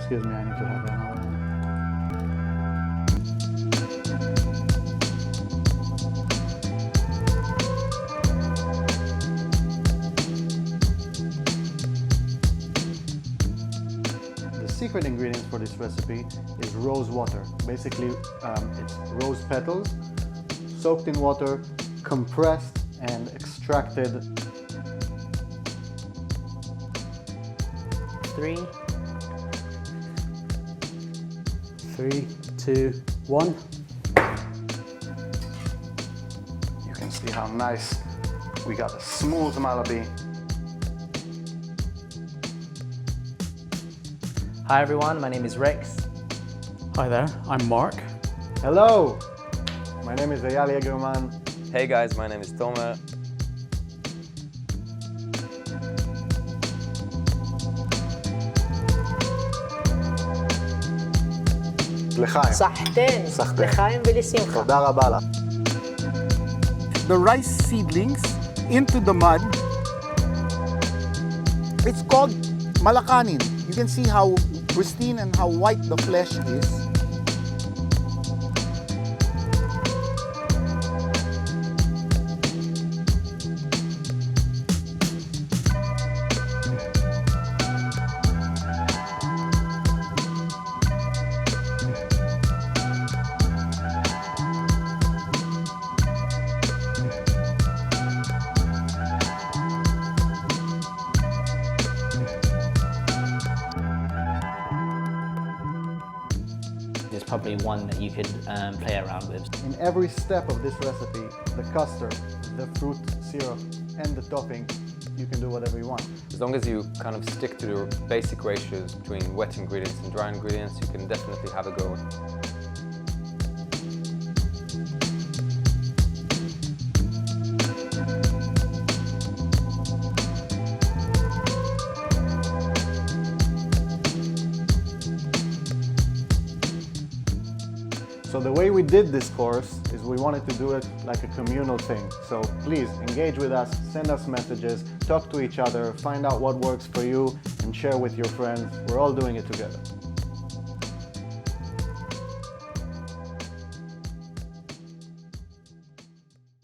Excuse me, I need to have another one. The secret ingredients for this recipe is rose water. Basically, it's rose petals soaked in water, compressed and extracted. 3, 2, 1. You can see how nice we got a smooth Malabi. Hi everyone, my name is Rex. Hi there, I'm Mark. Hello, my name is Eyal Yegerman. Hey guys, my name is Tomer. לחיים. صحتين. صحتين. לחיים ולשמחה. תודה רבה לך. The rice seedlings into the mud. It's called malakanin. You can see how pristine and how white the flesh is. There's probably one that you could play around with. In every step of this recipe, the custard, the fruit syrup, and the topping, you can do whatever you want. As long as you kind of stick to the basic ratios between wet ingredients and dry ingredients, you can definitely have a go. So the way we did this course is we wanted to do it like a communal thing. So please engage with us, send us messages, talk to each other, find out what works for you, and share with your friends. We're all doing it together.